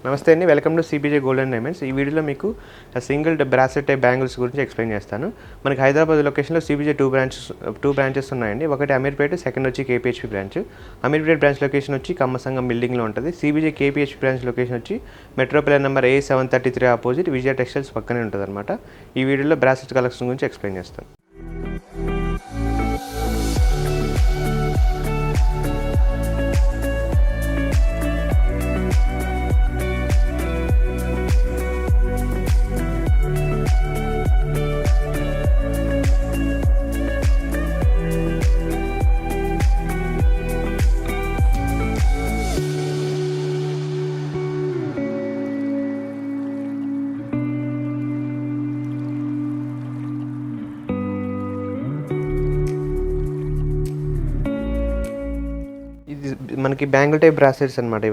నమస్తే అండి, welcome to CBJ gold and diamonds. ఈ వీడియోలో మీకు సింగిల్ బ్రాస్లెట్ టైప్ బ్యాంగిల్స్ గురించి ఎక్స్ప్లెయిన్ చేస్తాను. మనకి హైదరాబాద్ లొకేషన్లో సిబిజే టూ బ్రాంచెస్ ఉన్నాయండి. ఒకటి అమీర్పేట, సెకండ్ వచ్చి KPHB branch. Ameerpet branch location వచ్చి కమ్మసంగం బిల్డింగ్లో ఉంటుంది. సిబిజే కేపీహెచ్పీ బ్రాంచ్ లొకేషన్ వచ్చి metro plan number A733 opposite Vijaya textiles పక్కనే ఉంటుంది అనమాట. ఈ వీడియోలో బ్రాస్లెట్ కలెక్షన్ గురించి ఎక్స్ప్లెయిన్ చేస్తాను. మనకి బ్యాంగిల్ టైప్ బ్రాస్లెట్స్ అనమాట.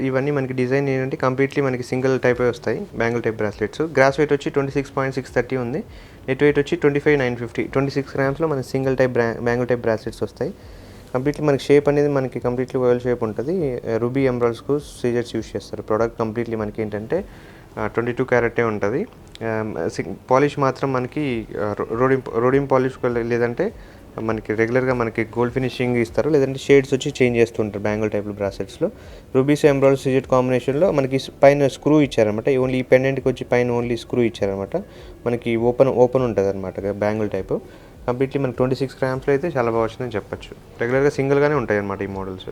ఇవన్నీ మనకి డిజైన్ ఏంటంటే కంప్లీట్లీ మనకి సింగిల్ టైపే వస్తాయి. Bangle type bracelets gross weight వచ్చి 26.630 ఉంది. నెట్ వెయిట్ వచ్చి 25,950. 26 గ్రామ్స్లో మన single type bangle type bracelets వస్తాయి. కంప్లీట్లీ మనకి షేప్ అనేది మనకి కంప్లీట్లీ ఓవల్ షేప్ ఉంటుంది. రూబీ ఎంబ్రాయిడ్స్కు సీజర్స్ యూస్ చేస్తారు. ప్రోడక్ట్ కంప్లీట్లీ మనకి ఏంటంటే 22 క్యారెటే ఉంటుంది. పాలిష్ మాత్రం మనకి రోడింగ్ పాలిష్ లేదంటే మనకి రెగ్యులర్గా మనకి గోల్డ్ ఫినిషింగ్ ఇస్తారు, లేదంటే షేడ్స్ వచ్చి చేంజ్ చేస్తుంటారు బ్యాంగిల్ టైప్ బ్రాస్లెట్స్లో. రూబీస్ ఎంబ్రాయిడ్ సీజెట్ కాంబినేషన్లో మనకి పైన స్క్రూ ఇచ్చారనమాట. ఓన్లీ ఈ పెండెంట్కి వచ్చి పైన ఓన్లీ స్క్రూ ఇచ్చారనమాట. మనకి ఓపెన్ ఉంటుంది అనమాట బ్యాంగిల్ టైప్. కంప్లీట్లీ మనకి 26 గ్రామ్స్లో అయితే చాలా బాగా వచ్చిందని చెప్పొచ్చు. రెగ్యులర్గా సింగిల్గానే ఉంటాయి అనమాట ఈ మోడల్స్.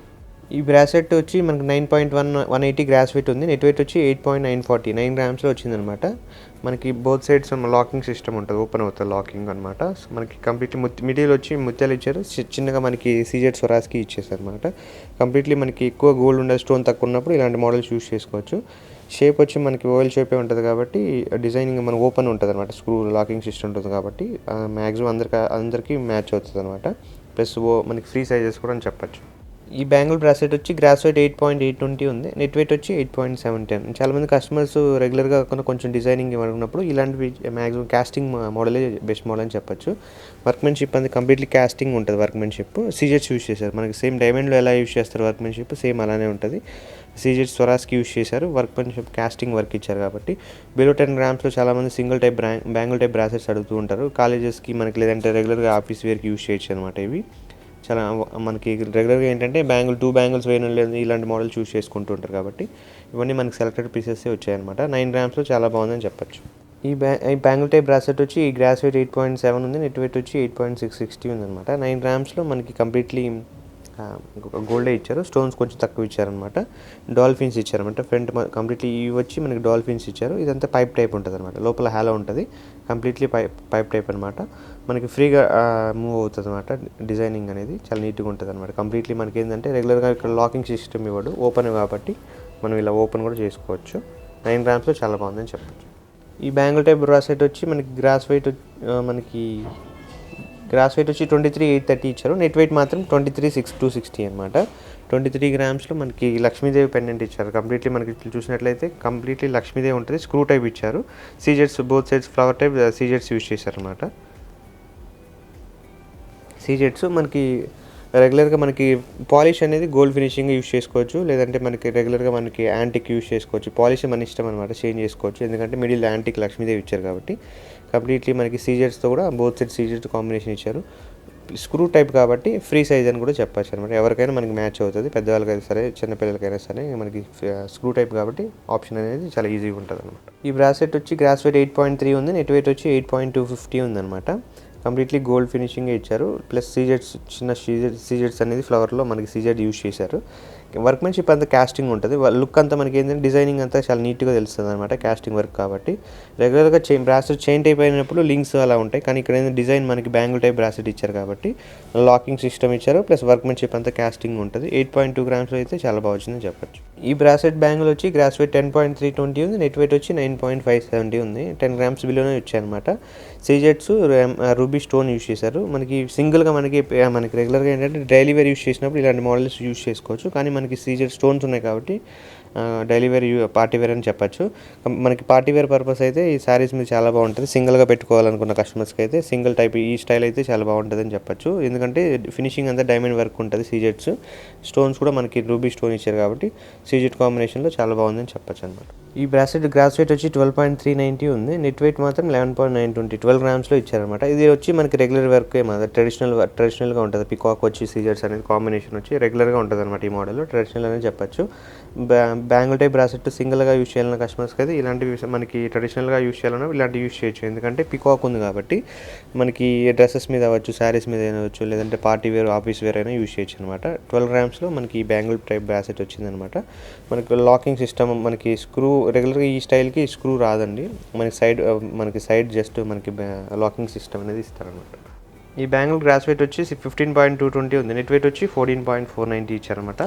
ఈ బ్రాస్లెట్ వచ్చి మనకి 9.180 గ్రాస్ వెయిట్ ఉంది. నెట్ వెయిట్ వచ్చి 8.940 9 గ్రామ్స్లో వచ్చిందనమాట. మనకి బోత్ సైడ్స్ లాకింగ్ సిస్టమ్ ఉంటుంది, ఓపెన్ అవుతుంది లాకింగ్ అనమాట. మనకి కంప్లీట్లీ మిడిల్ వచ్చి ముత్యాలు ఇచ్చారు, చిన్నగా మనకి సీజెడ్ స్వరాజ్కి ఇచ్చేసారు అనమాట. కంప్లీట్లీ మనకి ఎక్కువ గోల్డ్ ఉండే స్టోన్ తక్కువ ఉన్నప్పుడు ఇలాంటి మోడల్స్ యూస్ చేసుకోవచ్చు. షేప్ వచ్చి మనకి ఓవెల్ షేపే ఉంటుంది కాబట్టి డిజైనింగ్ మన ఓపెన్ ఉంటుంది అనమాట. స్క్రూ లాకింగ్ సిస్టమ్ ఉంటుంది కాబట్టి మ్యాక్సిమం అందరికీ మ్యాచ్ అవుతుంది అనమాట. ప్లస్ మనకి ఫ్రీ సైజెస్ కూడా అని చెప్పచ్చు. ఈ బ్యాంగిల్ బ్రాస్లెట్ వచ్చి గ్రాస్ వెయిట్ 8.820 ఉంది. నెట్ వెయిట్ వచ్చి 8.710. చాలామంది కస్టమర్స్ రెగ్యులర్గా కొంచెం డిజైనింగ్ ఇవ్వనుకున్నప్పుడు ఇలాంటివి మ్యాక్సిమం కాస్టింగ్ మోడలే బెస్ట్ మోడల్ అని చెప్పచ్చు. వర్క్మెన్షిప్ అనేది కంప్లీట్లీ కాస్టింగ్ ఉంటుంది. వర్క్మెన్షిప్ సీజెట్స్ యూస్ చేశారు. మనకి సేమ్ డైమండ్లో ఎలా యూస్ చేస్తారు వర్క్మెన్షిప్ సేమ్ అలానే ఉంటుంది. సీజెట్స్ స్వరాజ్కి యూస్ చేశారు. వర్క్మెన్షిప్ కాస్టింగ్ వర్క్ ఇచ్చారు కాబట్టి బిలో 10 గ్రామ్స్లో చాలామంది single type bangle type bracelets అడుగుతూ ఉంటారు. కాలేజెస్కి మనకి లేదంటే రెగ్యులర్గా ఆఫీస్ వేర్కి యూస్ చేయొచ్చు అనమాట. ఇవి చాలా మనకి రెగ్యులర్గా ఏంటంటే టూ బ్యాంగిల్స్ వేయడం లేదు ఇలాంటి మోడల్ చూస్ చేసుకుంటూ ఉంటారు కాబట్టి ఇవన్నీ మనకి సెలెక్టెడ్ పీసెస్సే వచ్చాయన్నమాట. 9 గ్రామ్స్లో చాలా బాగుందని చెప్పచ్చు. ఈ బ్యాంగిల్ టైప్ బ్రాస్లెట్ వచ్చి ఈ గ్రాస్ వెయిట్ 8.7 ఉంది. నెట్ వెయిట్ వచ్చి 8.660 ఉందన్నమాట. 9 గ్రామ్స్లో మనకి కంప్లీట్లీ గోల్డే ఇచ్చారు. స్టోన్స్ కొంచెం తక్కువ ఇచ్చారనమాట. డాల్ఫిన్స్ ఇచ్చారనమాట. ఫ్రంట్ కంప్లీట్లీ ఇవి వచ్చి మనకి డాల్ఫిన్స్ ఇచ్చారు. ఇదంతా పైప్ టైప్ ఉంటుంది అనమాట. లోపల హాలో ఉంటుంది. కంప్లీట్లీ పైప్ టైప్ అనమాట. మనకి ఫ్రీగా మూవ్ అవుతుంది అనమాట. డిజైనింగ్ అనేది చాలా నీట్గా ఉంటుంది అనమాట. కంప్లీట్లీ మనకి ఏంటంటే రెగ్యులర్గా ఇక్కడ లాకింగ్ సిస్టమ్ ఇవ్వడు, ఓపెన్ కాబట్టి మనం ఇలా ఓపెన్ కూడా చేసుకోవచ్చు. 9 గ్రామ్స్లో చాలా బాగుందని చెప్పచ్చు. ఈ బ్యాంగిల్ టైప్ బ్రాస్లెట్ వచ్చి మనకి గ్రాస్ వెయిట్ వచ్చి 23,830 ఇచ్చారు. నెట్ వెయిట్ మాత్రం 23,260 అనమాట. 23 గ్రామ్స్లో మనకి లక్ష్మీదేవి పెండెంట్ ఇచ్చారు. కంప్లీట్లీ మనకి చూసినట్లయితే కంప్లీట్లీ లక్ష్మీదేవి ఉంటుంది. స్క్రూ టైప్ ఇచ్చారు. సీజెట్స్ బోత్ సైడ్స్ ఫ్లవర్ టైప్ సీజెట్స్ యూస్ చేశారనమాట. సీజెట్స్ మనకి రెగ్యులర్గా మనకి పాలిష్ అనేది గోల్డ్ ఫినిషింగ్ యూస్ చేసుకోవచ్చు, లేదంటే మనకి రెగ్యులర్గా మనకి యాంటిక్ యూస్ చేసుకోవచ్చు. పాలిష్ మన ఇష్టం అనమాట, చేంజ్ చేసుకోవచ్చు. ఎందుకంటే మిడిల్ యాంటిక్ లక్ష్మీదేవి ఇచ్చారు కాబట్టి కంప్లీట్లీ మనకి సీజెట్స్తో కూడా బోత్ సైడ్ సీజెట్స్ కాంబినేషన్ ఇచ్చారు. స్క్రూ టైప్ కాబట్టి ఫ్రీ సైజ్ అని కూడా చెప్పచ్చు అనమాట. ఎవరికైనా మనకి మ్యాచ్ అవుతుంది, పెద్దవాళ్ళకైనా సరే చిన్నపిల్లలకైనా సరే. మనకి స్క్రూ టైప్ కాబట్టి ఆప్షన్ అనేది చాలా ఈజీగా ఉంటుంది అనమాట. ఈ బ్రాస్లెట్ వచ్చి గ్రాస్ వెయిట్ 8.3 ఉంది. నెట్ వెయిట్ వచ్చి 8.250 ఉందన్నమాట. కంప్లీట్లీ గోల్డ్ ఫినిషింగ్ ఇచ్చారు. ప్లస్ చిన్న సీజెట్స్ అనేది ఫ్లవర్లో మనకి సీజెడ్ యూస్ చేశారు. వర్క్మెన్షిప్ అంతా కాస్టింగ్ ఉంటుంది. లుక్ అంతా మనకి ఏంటంటే డిజైనింగ్ అంతా చాలా నీట్గా తెలుస్తుంది అనమాట. కాస్టింగ్ వర్క్ కాబట్టి రెగ్యులర్గా బ్రాస్లెట్ చైన్ టైప్ అయినప్పుడు లింక్స్ అలా ఉంటాయి. కానీ ఇక్కడ ఏంటంటే డిజైన్ మనకి బ్యాంగిల్ టైప్ బ్రాస్లెట్ ఇచ్చారు కాబట్టి లాకింగ్ సిస్టమ్ ఇచ్చారు. ప్లస్ వర్క్మెన్షిప్ అంతా కాస్టింగ్ ఉంటుంది. 8.2 గ్రామ్స్లో అయితే చాలా బాగా వచ్చిందని చెప్పచ్చు. ఈ బ్రాస్లెట్ బ్యాంగిల్ వచ్చి గ్రాస్ వెయిట్ 10.320 ఉంది. నెట్ వెయిట్ వచ్చి 9.570 ఉంది. 10 గ్రామ్స్ బిలోనే వచ్చాయన్నమాట. సీజెట్స్ రూబీ స్టోన్ యూస్ చేశారు. మనకి సింగిల్గా మనకి రెగ్యులర్గా ఏంటంటే డైలీ వేర్ యూస్ చేసినప్పుడు ఇలాంటి మోడల్స్ యూస్ చేసుకోవచ్చు. కానీ మనకి సీజెడ్ స్టోన్స్ ఉన్నాయి కాబట్టి డైలీ వేర్ పార్టీ వేర్ అని చెప్పచ్చు. మనకి పార్టీ వేర్ పర్పస్ అయితే ఈ శారీస్ మీద చాలా బాగుంటుంది. సింగిల్గా పెట్టుకోవాలనుకున్న కస్టమర్స్కి అయితే సింగిల్ టైప్ ఈ స్టైల్ అయితే చాలా బాగుంటుంది అని చెప్పచ్చు. ఎందుకంటే ఫినిషింగ్ అంతా డైమండ్ వర్క్ ఉంటుంది. సీజెట్స్ స్టోన్స్ కూడా మనకి రూబీ స్టోన్ ఇచ్చారు కాబట్టి సీజెట్ కాంబినేషన్లో చాలా బాగుందని చెప్పచ్చు అనమాట. ఈ బ్రాస్లెట్ గ్రాస్ వెయిట్ వచ్చి 12.390 ఉంది. నెట్ వెయిట్ మాత్రం 11.920 12 గ్రామ్స్లో ఇచ్చారనమాట. ఇది వచ్చి మనకి రెగ్యులర్ వర్క్ ఏమన్నా ట్రెడిషనల్గా ఉంటుంది. పికాక్ వచ్చి సీజర్స్ అనేది కాంబినేషన్ వచ్చి రెగ్యులర్గా ఉంటుంది అనమాట. ఈ మోడల్ ట్రెడిషనల్ అనేది చెప్పచ్చు. బ్యాంగిల్ టైప్ బ్రాస్లెట్ సింగిల్గా యూస్ చేయాలన్న కస్టమర్స్కి అయితే ఇలాంటివి మనకి ట్రెడిషనల్గా యూస్ చేయాలన్నా ఇలాంటివి యూస్ చేయొచ్చు. ఎందుకంటే పికాక్ ఉంది కాబట్టి మనకి డ్రెస్సెస్ మీద అవ్వచ్చు, శారీస్ మీద అయినవచ్చు, లేదంటే పార్టీ వేర్ ఆఫీస్ వేర్ అయినా యూస్ చేయొచ్చు అనమాట. 12 గ్రామ్స్లో మనకి ఈ బ్యాంగిల్ టైప్ బ్రాస్లెట్ వచ్చిందనమాట. మనకి లాకింగ్ సిస్టమ్, మనకి స్క్రూ రెగ్యులర్గా ఈ స్టైల్కి స్క్రూ రాదండి. మనకి సైడ్ జస్ట్ మనకి లాకింగ్ సిస్టమ్ అనేది ఇస్తారనమాట. ఈ బ్యాంగిల్ గ్రాస్ వెయిట్ వచ్చి 15.220 ఉంది. నెట్ వెయిట్ వచ్చి 14.490 ఇచ్చారనమాట.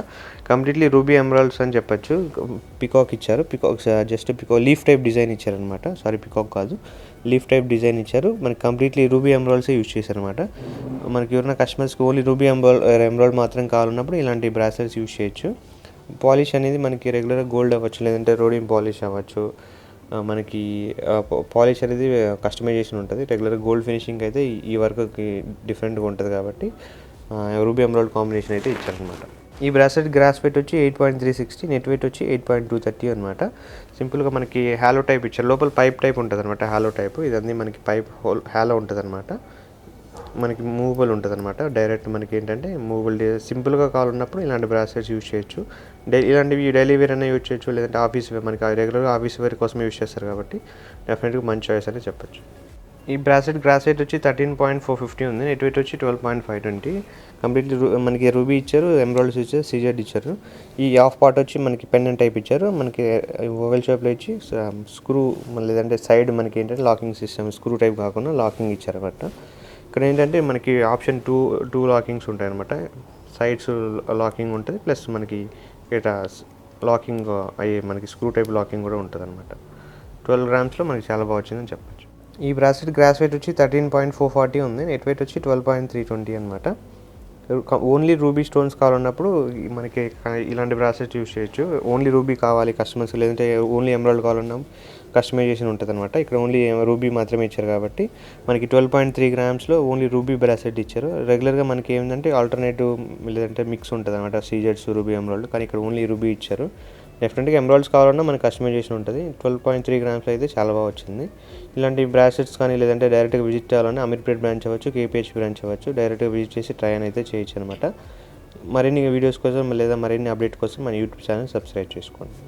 కంప్లీట్లీ రూబీ ఎమరాల్డ్స్ అని చెప్పచ్చు. పికాక్ ఇచ్చారు. లీఫ్ టైప్ డిజైన్ ఇచ్చారనమాట. పికాక్ కాదు, లీఫ్ టైప్ డిజైన్ ఇచ్చారు. మనకి కంప్లీట్లీ రూబీ ఎమరాల్డ్సే యూజ్ చేశారనమాట. మనకి ఎవరైనా కస్టమర్స్కి ఓన్లీ రూబీ ఎమరాల్డ్ మాత్రం కావాలన్నప్పుడు ఇలాంటి బ్రాస్లెట్స్ యూజ్ చేయొచ్చు. పాలిష్ అనేది మనకి రెగ్యులర్గా గోల్డ్ అవ్వచ్చు, లేదంటే రోడియం పాలిష్ అవ్వచ్చు. మనకి పాలిష్ అనేది కస్టమైజేషన్ ఉంటుంది. రెగ్యులర్గా గోల్డ్ ఫినిషింగ్ అయితే ఈ వర్క్కి డిఫరెంట్గా ఉంటుంది కాబట్టి రూబీ ఎమరాల్డ్ కాంబినేషన్ అయితే ఇచ్చారనమాట. ఈ బ్రాస్లెట్ గ్రాస్ వెయిట్ వచ్చి 8.360, నెట్ వెయిట్ వచ్చి 8.230 అనమాట. సింపుల్గా మనకి హాలో టైప్ ఇచ్చారు. లోపల పైప్ టైప్ ఉంటుంది అనమాట. హాలో టైప్ ఇదన్నీ మనకి పైప్ హోల్ హాలో ఉంటుంది అనమాట. మనకి మూవబుల్ ఉంటుంది అనమాట. డైరెక్ట్ మనకి ఏంటంటే మూవబుల్ సింపుల్గా కావాలన్నప్పుడు ఇలాంటి బ్రాస్లెట్స్ యూజ్ చేయొచ్చు. ఇలాంటివి డైలీ వేర్ అయినా యూజ్ చేయొచ్చు, లేదంటే ఆఫీస్ వేర్ మనకి రెగ్యులర్గా ఆఫీస్ వేర్ కోసం యూజ్ చేస్తారు కాబట్టి డెఫినెట్గా మంచి చాయిస్ అని చెప్పొచ్చు. ఈ బ్రాస్లెట్ గ్రాస్ వెయిట్ వచ్చి 13.450 ఉంది. నెట్ వెయిట్ వచ్చి 12.520. కంప్లీట్లీ మనకి రూబీ ఇచ్చారు, ఎమరాల్డ్స్ ఇచ్చారు, సీజెడ్ ఇచ్చారు. ఈ హాఫ్ పార్ట్ వచ్చి మనకి పెండెంట్ టైప్ ఇచ్చారు. మనకి ఓవెల్ షేప్లో ఇచ్చి స్క్రూ లేదంటే సైడ్ మనకి ఏంటంటే లాకింగ్ సిస్టమ్ స్క్రూ టైప్ కాకుండా లాకింగ్ ఇచ్చారనమాట. ఇక్కడ ఏంటంటే మనకి ఆప్షన్ టూ లాకింగ్స్ ఉంటాయి అనమాట. సైడ్స్ లాకింగ్ ఉంటుంది, ప్లస్ మనకి ఇట్లా లాకింగ్ అయ్యే మనకి స్క్రూ టైప్ లాకింగ్ కూడా ఉంటుంది అనమాట. 12 గ్రామ్స్లో మనకి చాలా బాగా వచ్చిందని చెప్పచ్చు. ఈ బ్రాస్లెట్ గ్రాస్ వెయిట్ వచ్చి 13.440 ఉంది. నెట్ వెయిట్ వచ్చి 12.320 అనమాట. ఓన్లీ రూబీ స్టోన్స్ కావాలన్నప్పుడు మనకి ఇలాంటి బ్రాస్లెట్ యూస్ చేయొచ్చు. ఓన్లీ రూబీ కావాలి కస్టమర్స్, లేదంటే ఓన్లీ ఎమరాల్డ్ కావాలన్నా కస్టమైజేషన్ ఉంటుంది అనమాట. ఇక్కడ ఓన్లీ రూబీ మాత్రమే ఇచ్చారు కాబట్టి మనకి 12.3 గ్రామ్స్లో ఓన్లీ రూబీ బ్రాస్లెట్ ఇచ్చారు. రెగ్యులర్గా మనకి ఏంటంటే ఆల్టర్నేటివ్ లేదంటే మిక్స్ ఉంటుంది అనమాట, సీజెడ్స్ రూబీ ఎమరాల్డ్, కానీ ఇక్కడ ఓన్లీ రూబీ ఇచ్చారు. డెఫినెట్గా ఎమరాల్డ్స్ కావాలన్నా మనకి కస్టమైజేషన్ ఉంటుంది. 12.3 గ్రామ్స్ అయితే చాలా బాగా వచ్చింది. ఇలాంటి బ్రాస్లెట్స్ కానీ లేదంటే డైరెక్ట్గా విజిట్ చేయాలన్నా అమీర్పేట్ బ్రాంచ్ అవ్వచ్చు, కేపీహెచ్ బ్రాంచ్ అవ్వచ్చు, డైరెక్ట్గా విజిట్ చేసి ట్రై అని అయితే చేయొచ్చు అనమాట. మరిన్ని వీడియోస్ కోసం లేదా మరిన్ని అప్డేట్ కోసం మన యూట్యూబ్ ఛానల్ సబ్స్క్రైబ్ చేసుకోండి.